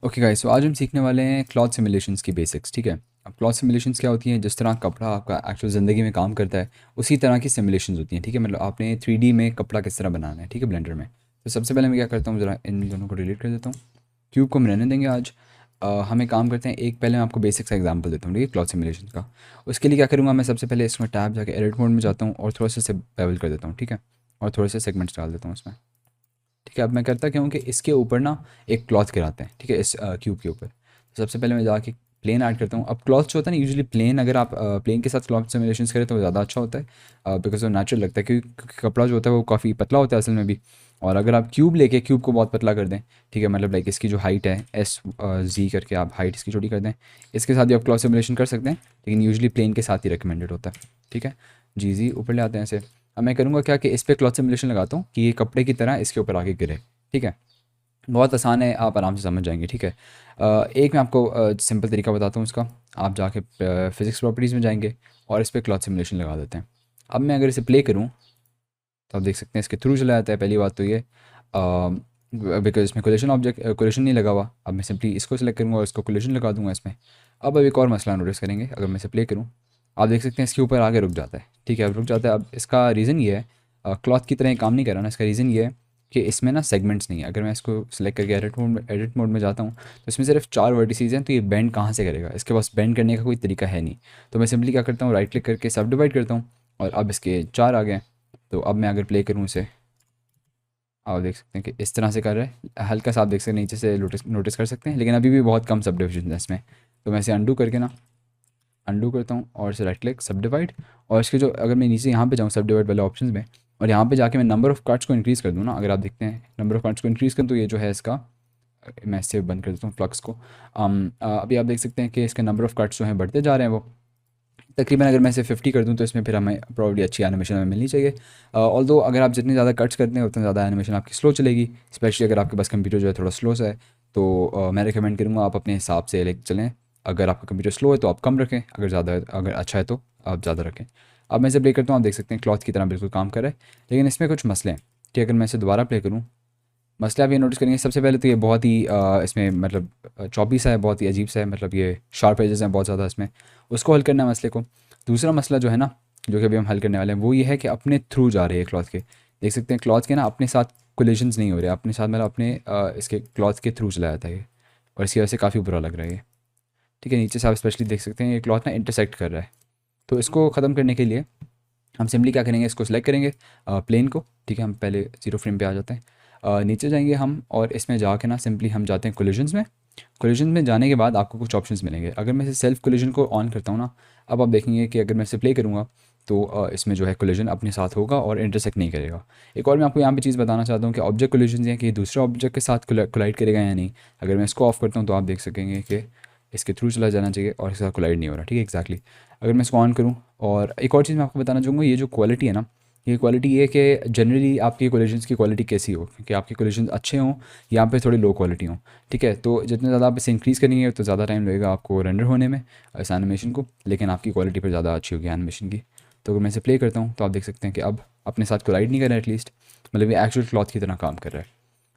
Okay guys, तो आज हम सीखने वाले हैं क्लॉथ सिमुलेशंस की बेसिक्स। ठीक है। अब क्लॉथ सिमुलेशंस क्या होती हैं? जिस तरह कपड़ा आपका एक्चुअल ज़िंदगी में काम करता है उसी तरह की सिमुलेशंस होती हैं। ठीक है, मतलब आपने 3D में कपड़ा किस तरह बनाना है, ठीक है, ब्लेंडर में। तो सबसे पहले मैं क्या करता हूँ, ज़रा इन दोनों को डिलीट कर देता हूँ। क्यूब को हम रहने देंगे आज। हमें काम करते हैं, एक पहले मैं आपको बेसिक्स का एग्जांपल देता हूँ, ठीक है, क्लॉथ सिमुलेशन का। उसके लिए क्या करूँगा, मैं सबसे पहले इसमें टैब जाके एडिट मोड में जाता हूँ और थोड़ा सा बेवल कर देता हूँ, ठीक है, और थोड़े से सेगमेंट्स डाल देता हूँ उसमें। ठीक है, अब मैं करता क्या हूँ कि इसके ऊपर ना एक क्लॉथ गिराते हैं, ठीक है, इस क्यूब के ऊपर। तो सबसे पहले मैं जाके प्लेन ऐड करता हूँ। अब क्लॉथ जो होता है ना, यूजुअली प्लेन, अगर आप प्लेन के साथ क्लॉथ सिमुलेशन करें तो ज़्यादा अच्छा होता है, बिकॉज वो नेचुरल लगता है, क्योंकि कपड़ा जो होता है वो काफ़ी पतला होता है असल में भी। और अगर आप क्यूब लेके क्यूब को बहुत पतला कर दें, ठीक है, मतलब लाइक इसकी जो हाइट है Z करके आप हाइट इसकी छोटी कर दें, इसके साथ भी आप क्लॉथ सिमुलेशन कर सकते हैं, लेकिन यूजुअली प्लेन के साथ ही रिकमेंडेड होता है। ठीक है, जी ऊपर ले आते हैं ऐसे। अब मैं करूँगा क्या कि इस पर क्लॉथ सिमुलेशन लगाता हूँ कि ये कपड़े की तरह इसके ऊपर आके गिरे। ठीक है, बहुत आसान है, आप आराम से समझ जाएंगे। ठीक है, एक मैं आपको सिंपल तरीका बताता हूँ इसका। आप जाके फिज़िक्स प्रॉपर्टीज़ में जाएंगे और इस पर क्लॉथ सिमुलेशन लगा देते हैं। अब मैं अगर इसे प्ले करूँ तो आप देख सकते हैं इसके थ्रू चला जाता है। पहली बात तो ये, बिकॉज इसमें कोलेशन ऑब्जेक्ट कोलेशन नहीं लगा हुआ। अब मैं सिंपली इसको सेलेक्ट करूँगा और इसको कोलेशन लगा दूंगा इसमें। अब एक और मसला नोटिस करेंगे, अगर मैं इसे प्ले करूँ आप देख सकते हैं इसके ऊपर आगे रुक जाता है। ठीक है, अब रुक जाता है। अब इसका रीज़न ये है, क्लॉथ की तरह ये काम नहीं कर रहा ना, इसका रीज़न ये है कि इसमें ना सेगमेंट्स नहीं है। अगर मैं इसको सेलेक्ट करके एडिट मोड में जाता हूँ तो इसमें सिर्फ 4 वर्टिसेस हैं, तो ये बेंड कहाँ से करेगा? इसके पास बेंड करने का कोई तरीका है नहीं। तो मैं सिंपली क्या करता हूँ, राइट क्लिक करके सब डिवाइड करता हूँ और अब इसके 4 आ गए। तो अब मैं अगर प्ले करूँ इसे, आप देख सकते हैं कि इस तरह से कर रहा है। हल्का सा आप देख सकते हैं नीचे से नोटिस नोटिस कर सकते हैं, लेकिन अभी भी बहुत कम सब डिविजन है इसमें। तो मैं इसे अंडू करके ना अंडू करता हूँ और इसे राइट क्लिक सब डिवाइड। और इसके जो, अगर मैं नीचे यहाँ पे जाऊँ सब डिवाइड वाले ऑप्शन में और यहाँ पे जाके मैं नंबर ऑफ़ कार्ड्स को इंक्रीज़ कर दूँ ना, अगर आप देखते हैं नंबर ऑफ़ कार्ड्स को इंक्रीज़ करूँ तो ये जो है इसका, मैं इससे बंद कर देता हूँ फ्लक्स को। अभी आप देख सकते हैं कि इसके नंबर ऑफ़ कार्ड्स जो हैं बढ़ते जा रहे हैं वो। तकरीबन अगर मैं इसे 50 कर दूँ तो इसमें फिर हमें प्रॉब्ली अच्छी एनिमेशन हमें मिलनी चाहिए। ऑल्दो अगर आप जितने ज़्यादा कट्स करते हैं उतना ज़्यादा एनिमेशन आपकी स्लो चलेगी, स्पेशली अगर आपके पास कंप्यूटर जो है थोड़ा स्लो सा है। तो मैं रिकमेंड करूँगा आप अपने हिसाब से लेके चलें। अगर आपका कंप्यूटर स्लो है तो आप कम रखें, अगर अच्छा है तो आप ज़्यादा रखें। अब मैं इसे प्ले करता हूँ, आप देख सकते हैं क्लॉथ की तरह बिल्कुल काम कर रहा है, लेकिन इसमें कुछ मसले हैं कि अगर मैं इसे दोबारा प्ले करूँ, मसला आप ये नोटिस करेंगे। सबसे पहले तो ये बहुत ही इसमें मतलब चौबी सा है, बहुत ही अजीब सा है, मतलब ये शार्प एजेस हैं बहुत ज़्यादा इसमें, उसको हल करना है मसले को। दूसरा मसला जो है ना, जो कि अभी हम हल करने वाले हैं, वो ये है कि अपने थ्रू जा रही है क्लॉथ के। देख सकते हैं क्लॉथ के ना अपने साथ कोलिजन्स नहीं हो रहे, अपने साथ मतलब अपने इसके क्लॉथ के थ्रू चला जाता है ये, और इसकी वजह से काफ़ी बुरा लग रहा है ये। ठीक है, नीचे से आप स्पेशली देख सकते हैं ये क्लॉथ ना इंटरसेक्ट कर रहा है। तो इसको ख़त्म करने के लिए हम सिंपली क्या करेंगे, इसको सेलेक्ट करेंगे प्लेन को। ठीक है, हम पहले जीरो फ्रेम पे आ जाते हैं। नीचे जाएंगे हम और इसमें जाके ना सिंपली हम जाते हैं कोलिजन्स में। कोलिजन में जाने के बाद आपको कुछ ऑप्शंस मिलेंगे। अगर मैं इसे सेल्फ कोलिजन को ऑन करता हूँ ना, अब आप देखेंगे कि अगर मैं इसे प्ले करूँगा तो इसमें जो है कोलिजन अपने साथ होगा और इंटरसेक्ट नहीं करेगा। एक और मैं आपको यहाँ पे चीज़ बताना चाहता हूँ कि ऑब्जेक्ट कोलिजन हैं कि दूसरे ऑब्जेक्ट के साथ कोलाइड करेगा या नहीं। अगर मैं इसको ऑफ करता हूँ तो आप देख सकेंगे कि इसके थ्रू चला जाना चाहिए और इसके साथ कोलाइड नहीं हो रहा। ठीक है, एग्जैक्टली। अगर मैं इसको ऑन करूँ, और एक और चीज़ मैं आपको बताना चाहूँगा, ये जो क्वालिटी है ना, ये क्वालिटी ये है कि जनरली आपकी कोलिजन्स की क्वालिटी कैसी हो, कि आपके कोलिजन्स अच्छे हों, यहाँ पे थोड़ी लो क्वालिटी हों। ठीक है, तो जितना ज़्यादा आप इसे इंक्रीज़ करेंगे तो ज़्यादा टाइम लगेगा आपको रेंडर होने में इस एनिमेशन को, लेकिन आपकी क्वालिटी पर ज़्यादा अच्छी होगी एनिमेशन की। तो अगर मैं इसे प्ले करता हूँ तो आप देख सकते हैं कि अब अपने साथ कोलाइड नहीं कर रहा है एटलीस्ट, मतलब ये एक्चुअल क्लॉथ की तरह काम कर रहा है।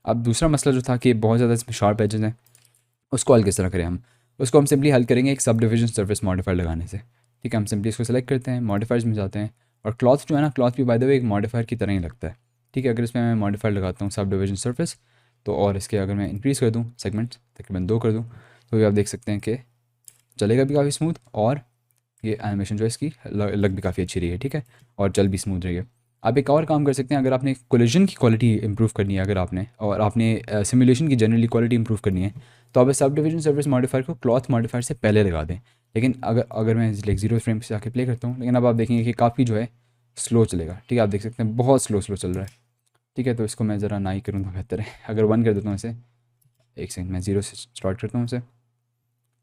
अब दूसरा मसला जो था कि बहुत ज़्यादा इसमें शार्प एजेस हैं, उसको हल किस तरह करें हम? उसको हम सिंपली हल करेंगे एक सब डिविजन सर्फेस मॉडिफायर लगाने से। ठीक है, हम सिंपली इसको सेलेक्ट करते हैं, मॉडिफायर्स में जाते हैं, और क्लॉथ जो है ना, क्लॉथ भी बाय द वे एक मॉडिफायर की तरह ही लगता है। ठीक है, अगर इसमें मैं मॉडिफायर लगाता हूँ सब डिविजन सर्फेस, तो और इसके अगर मैं इंक्रीज़ कर दूँ सेगमेंट्स तकरीबन 2 कर दूँ, तो ये आप देख सकते हैं कि चलेगा भी काफ़ी स्मूथ, और ये एनिमेशन जो है इसकी लग भी काफ़ी अच्छी रही है। ठीक है, और चल भी स्मूथ रही है। आप एक और काम कर सकते हैं, अगर आपने कोलिजन की क्वालिटी इंप्रूव करनी है, अगर आपने और आपने सिमुलेशन की जनरली क्वालिटी इंप्रूव करनी है, तो आप सब डिविजन सर्विस मॉडिफायर को क्लॉथ मॉडिफायर से पहले लगा दें। लेकिन अगर अगर मैं लाइक जीरो फ्रेम से आके प्ले करता हूँ, लेकिन अब आप देखेंगे कि काफ़ी जो है स्लो चलेगा। ठीक है, आप देख सकते हैं बहुत स्लो स्लो चल रहा है। ठीक है, तो इसको मैं ज़रा ना ही करूँ तो बेहतर है। अगर वन कर देता हूँ इसे, एक सेकंड, मैं जीरो से स्टार्ट करता हूँ इसे।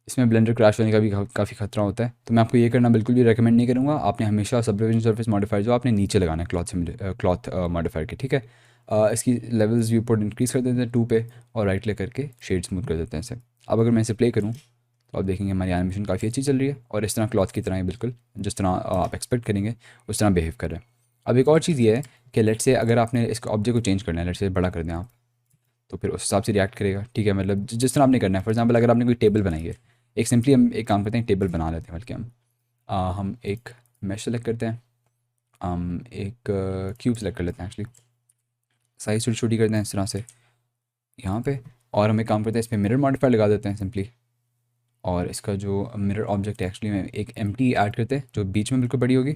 इसमें ब्लेंडर क्रैश होने का भी काफ़ी खतरा होता है, तो मैं आपको ये करना बिल्कुल भी रेकमेंड नहीं करूँगा। आपने हमेशा सब डिविजन सर्फेस मॉडिफायर जो आपने नीचे लगाना है क्लॉथ मॉडिफायर के। ठीक है, इसकी लेवल्स व्यू पोर्ट इंक्रीज़ कर देते हैं 2 पे, और राइट क्लिक करके शेड स्मूथ कर देते हैं इसे। अब अगर मैं इसे प्ले करूँ तो आप देखेंगे हमारी एनिमेशन काफ़ी अच्छी चल रही है, और इस तरह क्लॉथ की तरह ही बिल्कुल जिस तरह आप एक्सपेक्ट करेंगे उस तरह बिहेव कर रहे हैं। अब एक और चीज़ ये है कि लेट से अगर आपने इस ऑब्जेक्ट को चेंज करना है, लेट से बड़ा कर दें आप, तो फिर उस हिसाब से रिएक्ट करेगा, ठीक है। मतलब जिस तरह आपने करना है, फॉर एग्जांपल अगर आपने कोई टेबल बनाई है, एक सिंपली हम एक काम करते हैं, टेबल बना लेते हैं, बल्कि हम एक मैश सेलेक्ट करते हैं, हम एक क्यूब सेलेक्ट कर लेते हैं, एक्चुअली साइज छोटी छोटी करते हैं इस तरह से यहाँ पे, और हम एक काम करते हैं, इस पर मिरर मॉडिफायर लगा देते हैं सिंपली, और इसका जो मिरर ऑब्जेक्ट है एक्चुअली में एक एम्प्टी ऐड करते हैं जो बीच में बिल्कुल बड़ी होगी,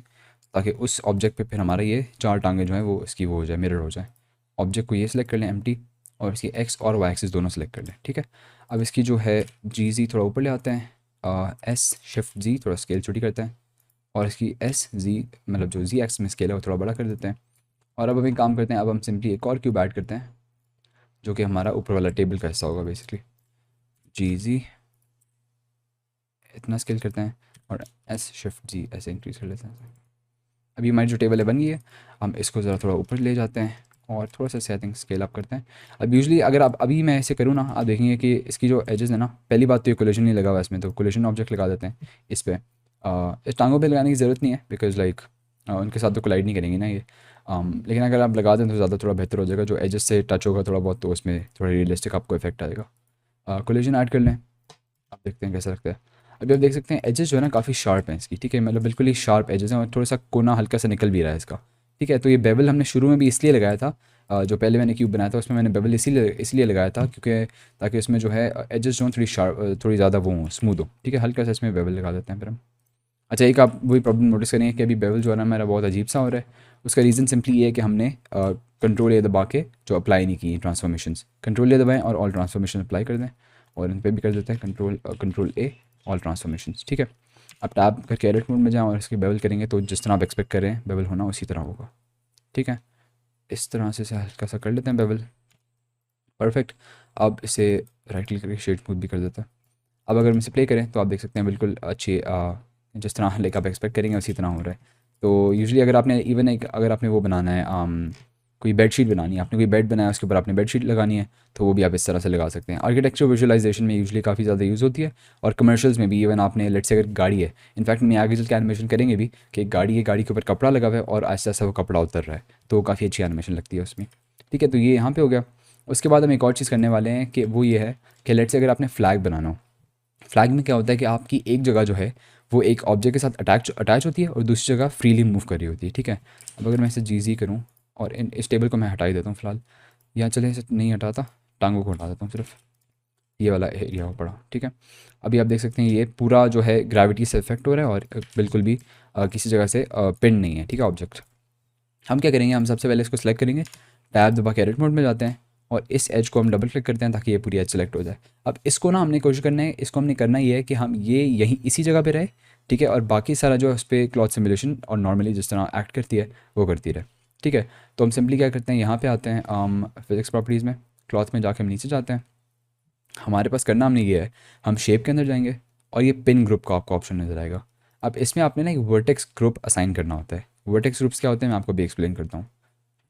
ताकि उस ऑब्जेक्ट पे फिर हमारा ये चार टांगे जो हैं वो इसकी वो हो जाए, मिरर हो जाए। ऑब्जेक्ट को ये सिलेक्ट कर लें एम्प्टी, और इसकी एक्स और वाई एक्सिस दोनों सेलेक्ट कर लें, ठीक है। अब इसकी जो है जी जी थोड़ा ऊपर ले आते हैं, एस शिफ्ट जी थोड़ा स्केल छोटी करते हैं, और इसकी एस जी मतलब जो जी एक्स में स्केल है वो थोड़ा बड़ा कर देते हैं। और अब हम एक काम करते हैं, अब हम सिंपली एक और क्यूब ऐड करते हैं जो कि हमारा ऊपर वाला टेबल का हिस्सा होगा बेसिकली। जी जी इतना स्केल करते हैं, और एस शिफ्ट जी ऐसे इंक्रीज़ कर लेते हैं। अभी हमारी जो टेबल है बन गई है, हम इसको ज़रा थोड़ा ऊपर ले जाते हैं और थोड़ा सा सेटिंग स्केल अप करते हैं। अब यूजुअली अगर आप अभी मैं ऐसे करूँ ना, आप देखेंगे कि इसकी जो एजेस है ना, पहली बात तो ये कोलिजन नहीं लगा हुआ इसमें, तो कोलिजन ऑब्जेक्ट लगा देते हैं इस पर। इस टांगों पे लगाने की ज़रूरत नहीं है, बिकॉज लाइक उनके साथ तो कोलाइड नहीं करेंगी ना ये। लेकिन अगर आप लगा दें तो ज़्यादा थोड़ा बेहतर हो जाएगा, जो एजेस से टच होगा थोड़ा बहुत, तो उसमें थोड़ा रियलिस्टिक आपको इफेक्ट आएगा। कोलिजन ऐड कर लें, आप देखते हैं कैसा लगता है। अभी आप देख सकते हैं एजेस जो है ना काफ़ी शार्प हैं इसकी, ठीक है, मतलब बिल्कुल ही शार्प एजेस हैं, और थोड़ा सा कोना हल्का सा निकल भी रहा है इसका, ठीक है। तो ये बेवल हमने शुरू में भी इसलिए लगाया था, जो पहले मैंने क्यूब बनाया था उसमें मैंने बेवल इसीलिए लगाया था, क्योंकि ताकि उसमें जो है एजेस जो थोड़ी शार्प थोड़ी ज़्यादा वो हों, स्मूथ हो, ठीक है। हल्का सा इसमें बेवल लगा देते हैं फिर हम। अच्छा, एक आप वही प्रॉब्लम नोटिस करेंगे कि अभी बेवल जो है ना मेरा बहुत अजीब सा हो रहा है। उसका रीज़न सिंपली ये है कि हमने कंट्रोल ए दबा के जो अप्लाई नहीं की ट्रांसफॉर्मेशंस, कंट्रोल ए दबाएं और ऑल ट्रांसफॉर्मेशन अप्लाई कर दें, और इन पर भी कर देते हैं कंट्रोल ए ऑल ट्रांसफॉर्मेशंस, ठीक है। अब टैब करके एडिट मोड में जाएँ और इसकी बेवल करेंगे तो जिस तरह आप एक्सपेक्ट कर रहे हैं बेवल होना उसी तरह होगा, ठीक है। इस तरह से हल्का सा कर लेते हैं बेवल, परफेक्ट। अब इसे राइट क्लिक करके शेड स्मूथ भी कर देते हैं। अब अगर हम इसे प्ले करें तो आप देख सकते हैं बिल्कुल अच्छी जिस तरह लाइक आप एक्सपेक्ट करेंगे उसी तरह हो रहा है। तो यूजुअली अगर आपने इवन एक अगर आपने वो बनाना है कोई बेडशीट बनानी है, आपने कोई बेड बनाया उसके ऊपर आपने बेडशीट लगानी है, तो वो भी आप इस तरह से लगा सकते हैं। आर्किटेक्चर विजुअलाइजेशन में यूजुअली काफ़ी ज़्यादा यूज़ होती है, और कमर्शियल्स में भी। इवन आपने लेट्स से अगर गाड़ी है, इनफैक्ट मैं आगे चल के एनिमेशन करेंगे भी कि एक गाड़ी है, गाड़ी के ऊपर कपड़ा लगा हुआ है और आहिस्ता आहिस्ता वो कपड़ा उतर रहा है, तो काफ़ी अच्छी एनिमेशन लगती है उसमें, ठीक है। तो ये यहाँ पे हो गया। उसके बाद हम एक और चीज़ करने वाले हैं कि वो ये है कि लेट्स से अगर आपने फ्लैग बनाना हो, फ्लैग में क्या होता है कि आपकी एक जगह जो है वो एक ऑब्जेक्ट के साथ अटैच होती है और दूसरी जगह फ्रीली मूव कर रही होती है, ठीक है। अब अगर मैं इसे जी करूँ और इस टेबल को मैं हटा ही देता हूँ फ़िलहाल, या चले इसे नहीं हटाता, टांगों को हटा देता हूँ सिर्फ, ये वाला एरिया हो पड़ा, ठीक है। अभी आप देख सकते हैं ये पूरा जो है ग्रेविटी से इफेक्ट हो रहा है, और बिल्कुल भी किसी जगह से पिन नहीं है, ठीक है ऑब्जेक्ट। हम क्या करेंगे, हम सबसे पहले इसको सेलेक्ट करेंगे, टैब दबा के एडिट मोड में जाते हैं, और इस एज को हम डबल क्लिक करते हैं ताकि ये पूरी एज सेलेक्ट हो जाए। अब इसको ना हमने कोशिश करना है, इसको हमने करना ये है कि हम ये यहीं इसी जगह पे रहे, ठीक है, और बाकी सारा जो है उस पर क्लॉथ सिमुलेशन और नॉर्मली जिस तरह एक्ट करती है वो करती रहे, ठीक है। तो हम सिंपली क्या करते हैं, यहाँ पे आते हैं फिजिक्स प्रॉपर्टीज़ में, क्लॉथ में जाके हम नीचे जाते हैं। हमारे पास करना हमने ये है, हम शेप के अंदर जाएंगे और ये पिन ग्रुप का आपको ऑप्शन नज़र आएगा। अब इसमें आपने ना एक वर्टेक्स ग्रुप असाइन करना होता है। वर्टेक्स ग्रुप्स क्या होते हैं मैं आपको भी एक्सप्लेन करता हूँ।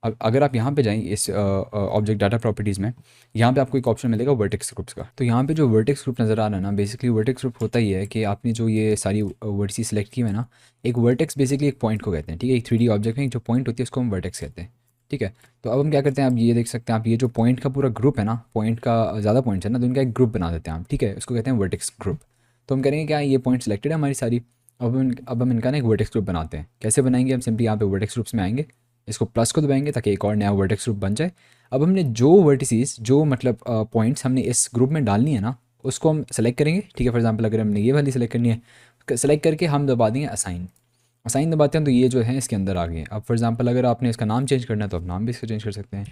अब अगर आप यहाँ पे जाएँ इस ऑब्जेक्ट डाटा प्रॉपर्टीज़ में, यहाँ पे आपको एक ऑप्शन मिलेगा वर्टेक्स ग्रुप्स का। तो यहाँ पे जो वर्टेक्स ग्रुप नज़र आ रहा है ना, बेसिकली वर्टेक्स ग्रुप होता ही है कि आपने जो ये सारी वर्टिसेस सेलेक्ट की हुई है ना, एक वर्टेक्स बेसिकली एक पॉइंट को कहते हैं, ठीक है। एक 3D ऑब्जेक्ट में जो पॉइंट होती है उसको हम वर्टेक्स कहते हैं, ठीक है। तो अब हम क्या करते हैं, आप ये देख सकते हैं, आप ये जो पॉइंट का पूरा ग्रुप है ना, पॉइंट का ज़्यादा पॉइंट्स है ना, तो इनका एक ग्रुप बना देते हैं हम, ठीक है, उसको कहते हैं वर्टेक्स ग्रुप। तो हम करेंगे क्या, ये पॉइंट सेलेक्टेड है हमारी सारी, अब हम इनका ना एक वर्टेक्स ग्रुप बनाते हैं। कैसे बनाएंगे, हम सिंपली यहाँ पे वर्टेक्स ग्रुप्स में आएंगे, इसको प्लस को दबाएंगे ताकि एक और नया वर्टेक्स ग्रुप बन जाए। अब हमने जो वर्टिसेस जो मतलब पॉइंट्स हमने इस ग्रुप में डालनी है ना, उसको हम सेलेक्ट करेंगे, ठीक है। फॉर एग्जांपल अगर हमने ये वाली सेलेक्ट करनी है, सेलेक्ट करके हम दबा देंगे असाइन। असाइन दबाते हैं तो ये जो है इसके अंदर आ गए। अब फॉर एग्जांपल अगर आपने इसका नाम चेंज करना है तो आप नाम भी इसका चेंज कर सकते हैं।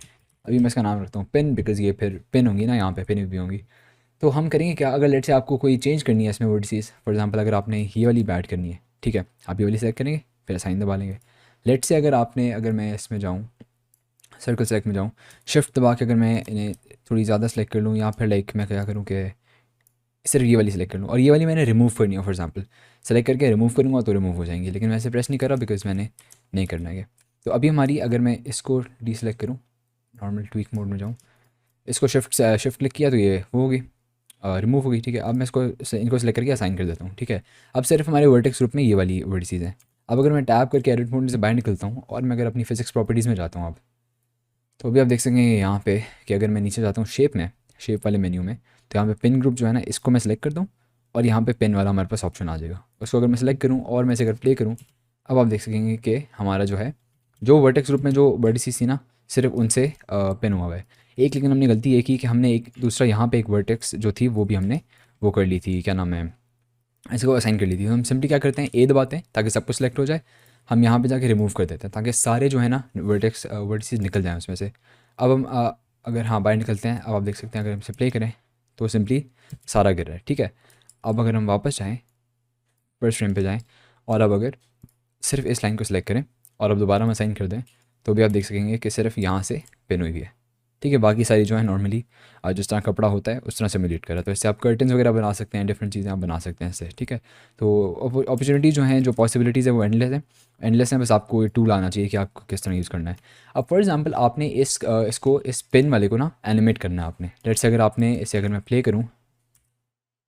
अभी मैं इसका नाम रखता हूँ पिन, बिकॉज ये फिर पिन होंगी ना, यहाँ पे पिन भी होंगी। तो हम करेंगे क्या, अगर लेट से आपको कोई चेंज करनी है इसमें वर्टिसेस, फॉर एग्जांपल अगर आपने ये वाली बैड करनी है, ठीक है, आप ये वाली सेलेक्ट करेंगे फिर असाइन दबा लेंगे। लेट से अगर मैं इसमें जाऊँ, सर्कल सेलेक्ट में जाऊँ, शिफ्ट दबा के अगर मैं इन्हें थोड़ी ज़्यादा सेलेक्ट कर लूँ, या फिर लाइक मैं क्या करूँ कि सिर्फ ये वाली सेलेक्ट कर लूँ, और ये वाली मैंने रिमूव करनी है, फॉर एग्जांपल सेलेक्ट करके रिमूव करूँगा तो रिमूव हो जाएंगी, लेकिन मैं ऐसे प्रेस नहीं कर रहा बिकॉज मैंने नहीं करना है। तो अभी हमारी, अगर मैं इसको डी सेलेक्ट करूँ, नॉर्मल ट्वीक मोड में जाऊँ, इसको शिफ्ट क्लिक किया तो ये वो होगी, रिमूव होगी, ठीक है। अब मैं इनको सेलेक्ट करके असाइन कर देता हूँ, ठीक है। अब सिर्फ हमारे वर्टेक्स ग्रुप में ये वाली वर्टिसेस हैं। अब अगर मैं टैप करके एडिट मोड से बाहर निकलता हूँ और मैं अगर अपनी फिजिक्स प्रॉपर्टीज़ में जाता हूँ अब, तो अभी आप देख सकेंगे यहाँ पे कि अगर मैं नीचे जाता हूँ शेप में, शेप वाले मेन्यू में, तो यहाँ पे पिन ग्रुप जो है ना इसको मैं सेलेक्ट कर दूँ और यहाँ पे पेन वाला हमारे पास ऑप्शन आ जाएगा। उसको अगर मैं सेलेक्ट करूँ और मैं इसे अगर प्ले करूँ, अब आप देख सकेंगे कि हमारा जो है जो वर्टेक्स ग्रुप में जो वर्टिसेस थी ना सिर्फ उनसे पिन हुआ है। एक लेकिन हमने गलती ये की कि हमने एक दूसरा यहाँ पे एक वर्टेक्स जो थी वो भी हमने वो कर ली थी, क्या नाम है, इसको असाइन कर ली थी। तो हम सिंपली क्या करते हैं, ए दबाते हैं ताकि सब कुछ सेलेक्ट हो जाए। हम यहाँ पे जाके रिमूव कर देते हैं ताकि सारे जो है ना वर्टिसेस निकल जाएँ उसमें से। अब हम अगर हाँ बाहर निकलते हैं, अब आप देख सकते हैं अगर हम इसे प्ले करें तो सिंपली सारा गिर रहा है, ठीक है। अब अगर हम वापस जाएँ, फर्स्ट फ्रेम पे जाएँ और अब अगर सिर्फ इस लाइन को सिलेक्ट करें और अब दोबारा हम असाइन कर दें, तो भी आप देख सकेंगे कि सिर्फ यहाँ से पिन हुई है, ठीक है। बाकी सारी जो है नॉर्मली जिस तरह कपड़ा होता है उस तरह से सिमुलेट करा। तो इससे आप कर्टन्स वगैरह बना सकते हैं, डिफरेंट चीज़ें आप बना सकते हैं इससे, ठीक है। तो अपॉर्चुनिटी जो हैं, जो पॉसिबिलिटीज़ है वो एंडलेस हैं। बस आपको ये टूल आना चाहिए कि आपको किस तरह यूज़ करना है। अब फॉर एग्जांपल आपने इस पिन वाले को ना एनिमेट करना है आपने। लेट्स से अगर आपने इसे अगर मैं प्ले करूँ,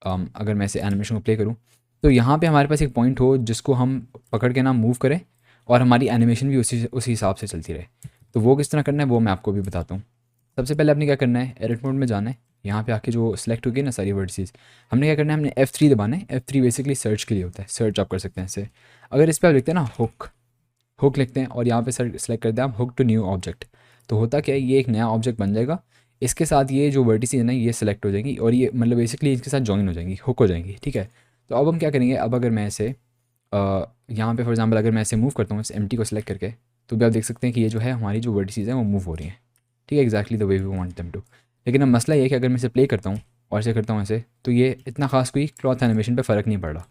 अगर मैं इसे एनिमेशन को प्ले करूँ, तो यहाँ पे हमारे पास एक पॉइंट हो जिसको हम पकड़ के ना मूव करें और हमारी एनिमेशन भी उसी हिसाब से चलती रहे। तो वो किस तरह करना है वो मैं आपको भी बताता हूँ। सबसे पहले आपने क्या करना है, एडिट मोड में जाना है। यहाँ पे आके जो सिलेक्ट होगी ना सारी वर्ड्स, हमने क्या करना है, हमने F3 दबाना है। F3 बेसिकली सर्च के लिए होता है, सर्च आप कर सकते हैं इससे। अगर इस पर आप लिखते हैं ना हुक, हुक लिखते हैं और यहाँ पे सेलेक्ट करते हैं आप हुक टू न्यू ऑब्जेक्ट, तो होता क्या है, ये एक नया ऑब्जेक्ट बन जाएगा। इसके साथ ये जो वर्टिसेस है ना ये सिलेक्ट हो जाएंगी और ये मतलब बेसिकली इसके साथ जॉइन हो जाएंगी, हुक हो जाएंगी, ठीक है। तो अब हम क्या करेंगे, अब अगर मैं इसे यहाँ पे फॉर एग्जांपल अगर मैं इसे मूव करता हूँ इस एम्प्टी को सिलेक्ट करके, तो भी आप देख सकते हैं कि ये जो है हमारी जो वर्टिसेस हैं वो मूव हो रही हैं, ठीक है, exactly the way we want them to. लेकिन अब मसला ये है कि अगर मैं इसे प्ले करता हूँ और इसे करता हूँ ऐसे, तो ये इतना खास कोई क्लॉथ एनिमेशन पे फ़र्क नहीं पड़ रहा,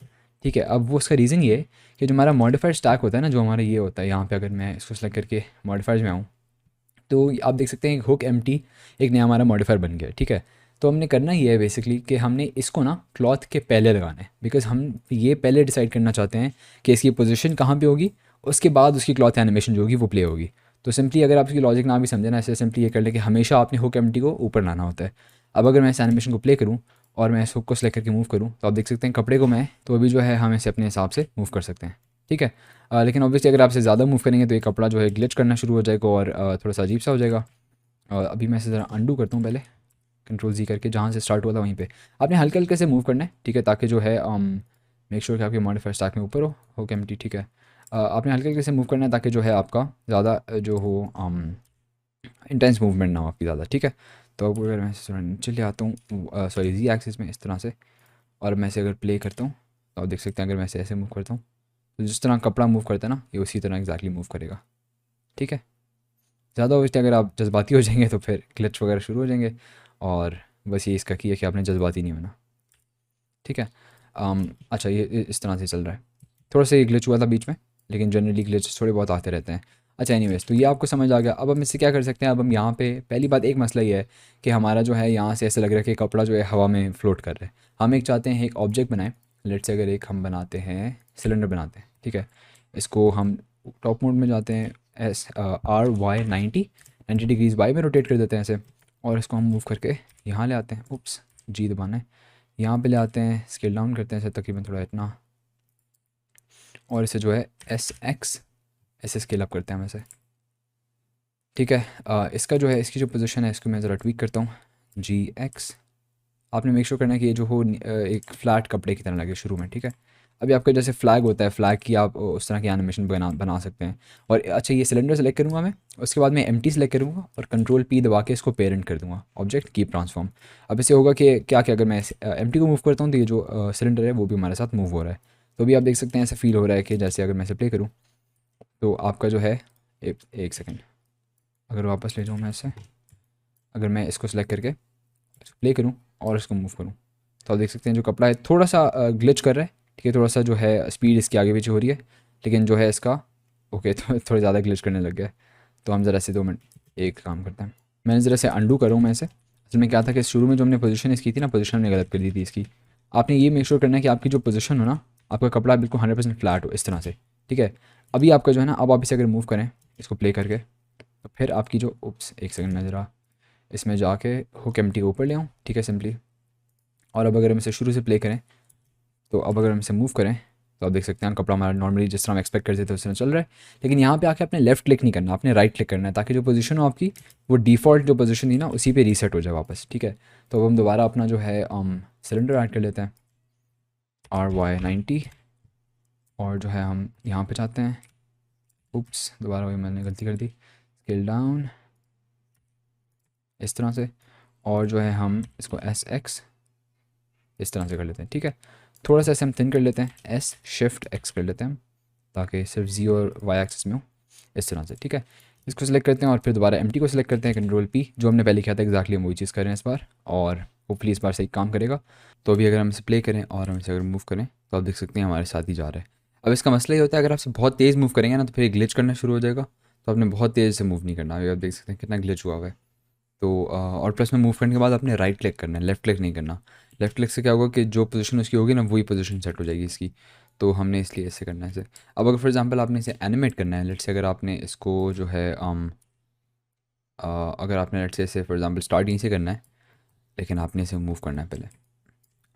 ठीक है। अब वो उसका रीज़न ये है कि जो हमारा मॉडिफायर स्टैक होता है ना, जो हमारा ये होता है यहाँ पे, अगर मैं इसको सेलेक्ट करके मॉडिफायर्स में आऊँ, तो आप देख सकते हैं हुक एम्प्टी एक नया हमारा मॉडिफायर बन गया, ठीक है। तो हमने करना ये है बेसिकली कि हमने इसको ना क्लॉथ के पहले लगाना है, बिकॉज हम ये पहले डिसाइड करना चाहते हैं कि इसकी पोजीशन कहाँ पे होगी, उसके बाद उसकी क्लॉथ एनिमेशन जो होगी वो प्ले होगी। तो सिंपली अगर आप इसकी लॉजिक ना भी समझे ना, ऐसे सिंपली ये कर ले कि हमेशा आपने हुक एम्प्टी को ऊपर लाना होता है। अब अगर मैं इस एनिमेशन को प्ले करूँ और मैं इस हुक को सेलेक्ट करके मूव करूँ, तो आप देख सकते हैं कपड़े को मैं तो अभी जो है हम इसे अपने हिसाब से मूव कर सकते हैं, ठीक है। लेकिन ऑब्वियसली अगर आप इसे ज़्यादा मूव करेंगे तो ये कपड़ा जो है ग्लिच करना शुरू हो जाएगा और थोड़ा सा अजीब सा हो जाएगा। अभी मैं इसे ज़रा अंडू करता हूँ पहले, कंट्रोल जी करके, जहाँ से स्टार्ट हुआ था वहीं पे आपने हल्के हल्के से मूव करना है, ठीक है, ताकि जो है मेक श्योर कि आपके मॉडिफायर स्टैक में ऊपर हो एम्प्टी, ठीक है। आपने हल्के हल्के से मूव करना है ताकि जो है आपका ज़्यादा जो हो इंटेंस मूवमेंट ना हो आपकी ज़्यादा, ठीक है। तो अब अगर मैं इसे थोड़ा नीचे ले आता हूँ, सॉरी जी एक्सिस में इस तरह से, और मैं इसे अगर प्ले करता हूँ, तो आप देख सकते हैं अगर मैं इसे ऐसे मूव करता हूँ, तो जिस तरह कपड़ा मूव करता है ना ये उसी तरह एग्जैक्टली मूव करेगा, ठीक है। ज़्यादा ऑब्वियसली अगर आप जज्बाती हो जाएंगे तो फिर ग्लिच वगैरह शुरू हो जाएंगे, और बस ये इसका की है कि आपने जज्बाती नहीं होना, ठीक है। अच्छा ये इस तरह से चल रहा है, थोड़ा सा ये ग्लिच हुआ था बीच में, लेकिन जनरली ग्लिच थोड़े बहुत आते रहते हैं। अच्छा एनीवेज, तो ये आपको समझ आ गया। अब हम इससे क्या कर सकते हैं, अब हम यहाँ पे पहली बात एक मसला ये है कि हमारा जो है यहाँ से ऐसा लग रहा है कि कपड़ा जो है हवा में फ्लोट कर रहा है। हम एक चाहते हैं एक ऑब्जेक्ट बनाएं, लेट से अगर एक हम बनाते हैं सिलेंडर बनाते हैं, ठीक है। इसको हम टॉप मोड में जाते हैं, RY90 बाई में रोटेट कर देते हैं ऐसे, और इसको हम मूव करके यहाँ ले आते हैं, उप्स जी दबाना है, यहाँ पे ले आते हैं, स्केल डाउन करते हैं ऐसे तकरीबन थोड़ा इतना, और इसे जो है SX ऐसे स्केल अप करते हैं हम ऐसे, ठीक है। इसका जो है इसकी जो पोजीशन है इसको मैं ज़रा ट्वीक करता हूँ, GX। आपने मेक श्योर करना है कि ये जो हो एक फ्लैट कपड़े की तरह लगे शुरू में, ठीक है। अभी आपका जैसे फ्लैग होता है, फ्लैग की आप उस तरह की एनिमेशन बना सकते हैं। और अच्छा ये सिलेंडर सेलेक्ट करूँगा मैं, उसके बाद मैं एम्प्टी सेलेक्ट करूँगा और कंट्रोल P दबा के इसको पेरेंट कर दूँगा, ऑब्जेक्ट कीप ट्रांसफॉर्म। अब इससे होगा कि क्या क्या, अगर मैं एम्प्टी को मूव करता हूँ तो ये जो सिलेंडर है वो भी हमारे साथ मूव हो रहा है। तो अभी आप देख सकते हैं ऐसा फील हो रहा है कि जैसे अगर मैं इसे प्ले करूँ तो आपका जो है एक सेकेंड, अगर वापस ले जाऊँ मैं इसे, अगर मैं इसको सेलेक्ट करके इसको प्ले करूँ और इसको मूव करूँ, तो आप देख सकते हैं जो कपड़ा है थोड़ा सा ग्लिच कर रहा है, ठीक है, थोड़ा सा जो है स्पीड इसकी आगे पीछे हो रही है, लेकिन जो है इसका ओके तो थोड़ा ज़्यादा ग्लिच करने लग गया है। तो हम ज़रा से 2 मिनट एक काम करते हैं, मैंने ज़रा से अंडू करूँ मैं इसे। असल में क्या था कि शुरू में जो हमने पोजीशन इसकी थी ना, पोजीशन हमने गलत कर दी थी इसकी। आपने ये मेक श्योर करना है कि आपकी जो पोजीशन हो ना, आपका कपड़ा बिल्कुल 100% फ्लैट हो इस तरह से, ठीक है। अभी आपका जो है ना, अब आप इसे अगर मूव करें इसको प्ले करके, तो फिर आपकी जो उप्स एक सेकंड में ज़रा इसमें जाके हुक एम्प्टी को ऊपर ले आऊँ, ठीक है, सिंपली। और अब अगर हम इसे शुरू से प्ले करें, तो अब अगर हम इसे मूव करें तो आप देख सकते हैं कपड़ा हमारा नॉर्मली जिस तरह हम एक्सपेक्ट करते थे उस तरह चल रहा है। लेकिन यहाँ पे आके आपने लेफ्ट क्लिक नहीं करना, आपने राइट क्लिक करना है, ताकि जो पोजीशन हो आपकी वो डिफ़ॉल्ट जो पोजीशन थी ना उसी पे रीसेट हो जाए वापस, ठीक है। तो अब हम दोबारा अपना जो है सिलेंडर ऐड कर लेते हैं RY90, और जो है हम यहाँ पे चाहते हैं, उप्स दोबारा वही मैंने गलती कर दी, स्केल डाउन इस तरह से, और जो है हम इसको SX इस तरह से कर लेते हैं, ठीक है। थोड़ा सा ऐसे हम थिन कर लेते हैं, S Shift X कर लेते हैं हम, ताकि सिर्फ Z और Y एक्सिस में हो इस तरह से, ठीक है। इसको सिलेक्ट करते हैं और फिर दोबारा एम्प्टी को सिलेक्ट करते हैं, कंट्रोल P, जो हमने पहले किया था एग्जैक्टली हम वही चीज़ कर रहे हैं इस बार, और होपफुली इस बार सही काम करेगा। तो अभी अगर हम इसे प्ले करें और हम इसे अगर मूव करें तो आप देख सकते हैं हमारे साथ ही जा रहा है। अब इसका मसला ये होता है, अगर आप बहुत तेज़ मूव करेंगे ना तो फिर ग्लिच करना शुरू हो जाएगा, तो आपने बहुत तेज़ से मूव नहीं करना। अभी आप देख सकते हैं कितना ग्लिच हुआ हुआ है। तो और प्लस में मूव करने के बाद आपने राइट क्लिक करना है, लेफ़्ट क्लिक नहीं करना। लेफ़्ट क्लिक से क्या होगा कि जो पोजीशन उसकी होगी ना वही पोजीशन सेट हो जाएगी इसकी, तो हमने इसलिए ऐसे करना है इसे। अब अगर फॉर एग्जांपल आपने इसे एनिमेट करना है, लेट्स से अगर आपने इसको जो है अगर आपने लेट्स से इसे फॉर एग्जांपल स्टार्ट यहीं से करना है, लेकिन आपने इसे मूव करना है पहले,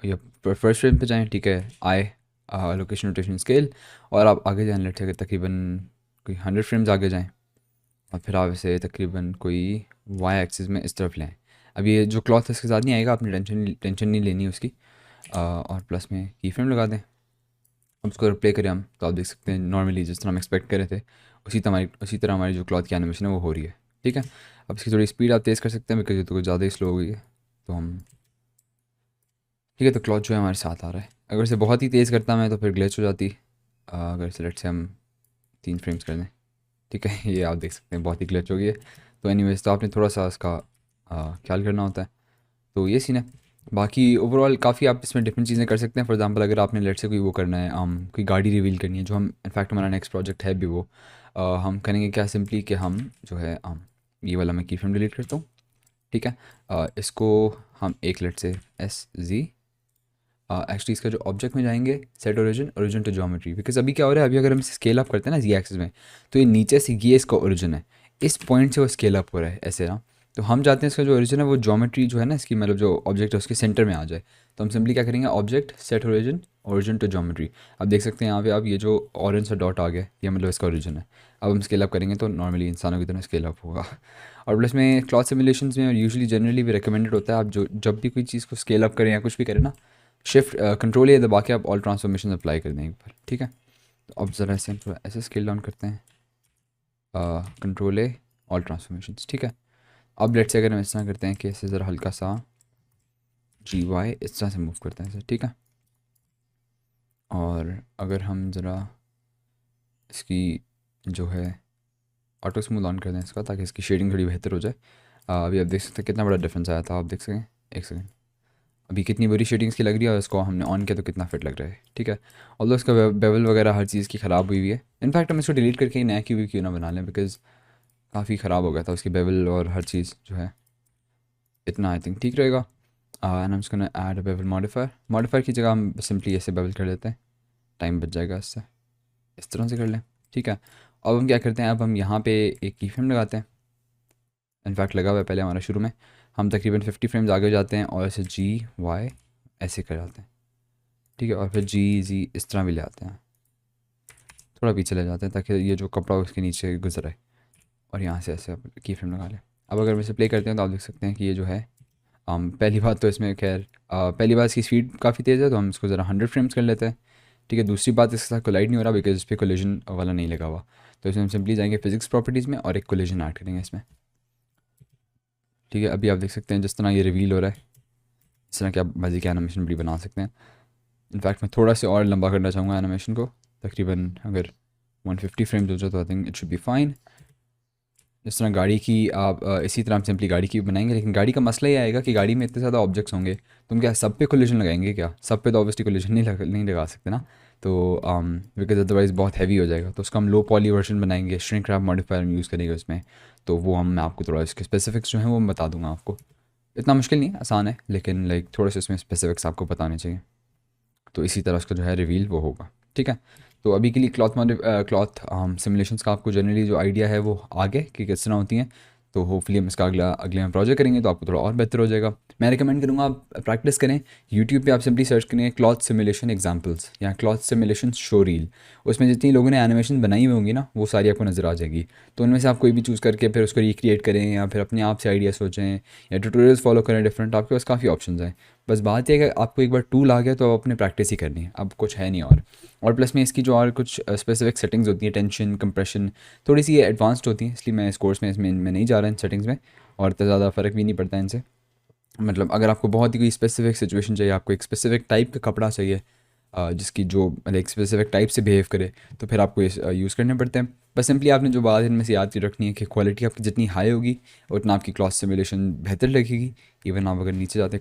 या फर्स्ट फ्रेम पे जाएँ, ठीक है, आई लोकेशन रोटेशन स्केल, और आप आगे जाएँ, लेट्स से अगर तकरीबन कोई 100 फ्रेम्स आगे जाएँ, और फिर आप इसे तकरीबन कोई वाई एक्सिस में इस तरफ लें। अब ये जो क्लॉथ इसके साथ नहीं आएगा, आपने टेंशन नहीं लेनी उसकी। और प्लस में की फ्रेम लगा दें। अब उसको प्ले करें हम, तो आप देख सकते हैं नॉर्मली जिस तरह हम एक्सपेक्ट कर रहे थे उसी तरह हमारी जो क्लॉथ की एनिमेशन है वो हो रही है, ठीक है। अब इसकी थोड़ी स्पीड आप तेज़ कर सकते हैं, बिकॉज ये तो कुछ ज़्यादा ही स्लो हो गई है, तो हम ठीक है। तो क्लॉथ जो है हमारे साथ आ रहा है। अगर इसे बहुत ही तेज़ करता मैं तो फिर ग्लिच हो जाती। अगर सेलेक्ट से हम 3 फ्रेम्स कर दें, ठीक है, ये आप देख सकते हैं बहुत ही ग्लिच हो गई है। तो एनीवेज तो आपने थोड़ा सा इसका ख्याल करना होता है। तो ये सीन है। बाकी ओवरऑल काफ़ी आप इसमें डिफरेंट चीज़ें कर सकते हैं। फॉर एग्जांपल अगर आपने लेट से कोई वो करना है, कोई गाड़ी रिवील करनी है, जो हम इनफैक्ट हमारा नेक्स्ट प्रोजेक्ट है भी वो, हम करेंगे क्या सिंपली कि हम जो है ये वाला मैं की फ्रेम डिलीट करता हूँ, ठीक है। इसको हम एक लेट से SZ एक्चुअली इसका जो ऑब्जेक्ट में जाएंगे, set origin to geometry, because अभी क्या हो रहा है, अभी अगर हम इसे स्केल अप करते हैं ना जी एक्सिस में, तो ये नीचे से ये इसका ओरिजिन है, इस पॉइंट से वो स्केल अप हो रहा है ऐसे ना। तो हम चाहते हैं इसका जो ओरिजिन है वो ज्योमेट्री जो है ना इसकी, मतलब जो ऑब्जेक्ट है उसके सेंटर में आ जाए। तो हम सिंपली क्या करेंगे, object set origin to geometry. अब देख सकते हैं यहाँ पे अब ये जो ऑरेंज सा डॉट आ गया, ये मतलब इसका ओरिजिन है। अब हम स्केल अप करेंगे तो नॉर्मली इंसानों की तरह स्केल अप होगा। और प्लस में क्लॉथ सिमुलेशंस में यूजुअली जनरली भी रिकमेंडेड होता है, आप जो जब भी कोई चीज़ को स्केल अप करें या कुछ भी करें ना, शिफ्ट कंट्रोल ये दबा के आप ऑल ट्रांसफॉर्मेशन अप्लाई कर दें एक बार, ठीक है। तो अब ज़रा ऐसे हम थोड़ा ऐसे स्केल डाउन करते हैं, कंट्रोल ए ऑल ट्रांसफॉर्मेशंस, ठीक है। अब लेट से अगर हम इस तरह करते हैं कि ऐसे ज़रा हल्का सा GY इस तरह से मूव करते हैं, ठीक है। और अगर हम ज़रा इसकी जो है ऑटो स्मूथ ऑन कर दें इसका, ताकि इसकी शेडिंग थोड़ी बेहतर हो जाए। अभी आप देख सकते हैं कितना बड़ा डिफरेंस आया था, आप देख सकें, एक सेकेंड, अभी कितनी बुरी शेडिंग्स की लग रही है और इसको हमने ऑन किया तो कितना फिट लग रहा है, ठीक है। ऑल्दो इसका बेवल वगैरह हर चीज़ की ख़राब हुई है। इनफैक्ट हम इसको डिलीट करके नया क्यों ना बना लें, बिकॉज काफ़ी ख़राब हो गया था उसकी बेवल और हर चीज़ जो है। इतना आई थिंक ठीक रहेगा। एंड हम इसको ऐड बेवल मॉडिफायर की जगह हम सिंपली ऐसे बेवल कर लेते हैं, टाइम बच जाएगा इससे, इस तरह से कर लें, ठीक है। अब हम क्या करते हैं, अब हम यहाँ पे एक की फ्रेम लगाते हैं। इनफैक्ट लगा हुआ है पहले हमारा शुरू में, हम तकरीबन 50 फ्रेम्स आगे जाते हैं और ऐसे GY ऐसे कर जाते हैं, ठीक है। और फिर GZ इस तरह भी ले आते हैं, थोड़ा पीछे ले जाते हैं ताकि ये जो कपड़ा उसके नीचे गुजरे, और यहाँ से ऐसे की फ्रेम लगा लें। अब अगर हम इसे प्ले करते हैं तो आप देख सकते हैं कि ये जो है पहली बात तो इसमें खैर पहली बात इसकी स्पीड काफ़ी तेज़ है, तो हम इसको ज़रा 100 फ्रेम्स कर लेते हैं, ठीक है। दूसरी बात इसके साथ कोलाइड नहीं हो रहा, बिकॉज इस पर कोलिजन वाला नहीं लगा हुआ। तो इसमें हम सिंपली जाएंगे फिजिक्स प्रॉपर्टीज़ में और एक कोलिजन ऐड करेंगे इसमें, ठीक है। अभी आप देख सकते हैं जिस तरह ये रिवील हो रहा है, इस तरह के आप मज़े की एनिमेशन भी बना सकते हैं। इनफैक्ट मैं थोड़ा सा और लंबा करना चाहूँगा एनिमेशन को, तकरीबन अगर 150 फ्रेम्स हो जाए तो I think it should be fine. जिस तरह गाड़ी की आप इसी तरह हम सिंपली गाड़ी की बनाएंगे, लेकिन गाड़ी का मसला ये आएगा कि गाड़ी में इतने ज़्यादा ऑब्जेक्ट्स होंगे, तो हम क्या सब पे कोलिजन लगाएंगे क्या? सब पे तो ऑब्वियसली कोलिजन नहीं लगा सकते ना, तो बिकॉज अदरवाइज़ बहुत हैवी हो जाएगा। तो उसका हम लो पॉली वर्जन बनाएंगे, श्रिंक रैप मॉडिफायर यूज़ करेंगे उसमें। तो वो मैं आपको थोड़ा इसके स्पेसिफिक्स जो हैं वो मैं बता दूंगा आपको। इतना मुश्किल नहीं है, आसान है, लेकिन लाइक थोड़े से इसमें स्पेसिफिक्स आपको बताने चाहिए। तो इसी तरह उसका जो है रिवील वो होगा, ठीक है। तो अभी के लिए क्लॉथ सिमुलेशंस का आपको जनरली जो आइडिया है वो आ गया कि किस तरह होती हैं। तो होपफुली हम इसका अगले में प्रोजेक्ट करेंगे तो आपको थोड़ा और बेहतर हो जाएगा। मैं रिकमेंड करूँगा आप प्रैक्टिस करें। यूट्यूब पे आप सिंपली सर्च करें क्लॉथ सिमुलेशन एग्जांपल्स या क्लॉथ सिमुलेशन शो रील। उसमें जितनी लोगों ने एनिमेशन बनाई हुई होंगी ना, वो सारी आपको नज़र आ जाएगी। तो उनमें से आप कोई भी चूज़ करके फिर उसको रिक्रिएट करें या फिर अपने आप से आइडिया सोचें या ट्यूटोरियल्स फॉलो करें डिफरेंट, आपके पास काफ़ी ऑप्शन हैं। बस बात यह है कि आपको एक बार टूल आ गया तो आप अपने प्रैक्टिस ही करनी है, अब कुछ है नहीं। और प्लस में इसकी जो और कुछ स्पेसिफिक सेटिंग्स होती हैं, टेंशन कंप्रेशन, थोड़ी सी एडवांस्ड होती हैं, इसलिए मैं इस कोर्स में इसमें मैं नहीं जा रहा इन सेटिंग्स में, और तो ज़्यादा फ़र्क भी नहीं पड़ता इनसे। मतलब अगर आपको बहुत ही कोई स्पेसिफिक सिचुएशन चाहिए, आपको एक स्पेसिफिक टाइप का कपड़ा चाहिए जिसकी जो मतलब एक स्पेसिफिक टाइप से बिहेव करे, तो फिर आपको ये यूज़ करने पड़ते हैं। बस सिंपली आपने जो बात इनमें से याद की रखनी है कि क्वालिटी आपकी जितनी हाई होगी उतना आपकी क्लॉथ सिमुलेशन बेहतर लगेगी। इवन आप अगर नीचे जाते हैं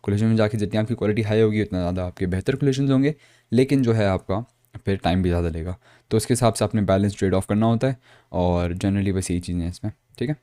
कोलिशन में जाके जितनी आपकी क्वालिटी हाई होगी उतना ज़्यादा आपके बेहतर कोलिशन होंगे, लेकिन जो है आपका फिर टाइम भी ज़्यादा लेगा। तो उसके हिसाब से आपने बैलेंस ट्रेड ऑफ करना होता है, और जनरली बस यही चीज़ें हैं इसमें, ठीक है।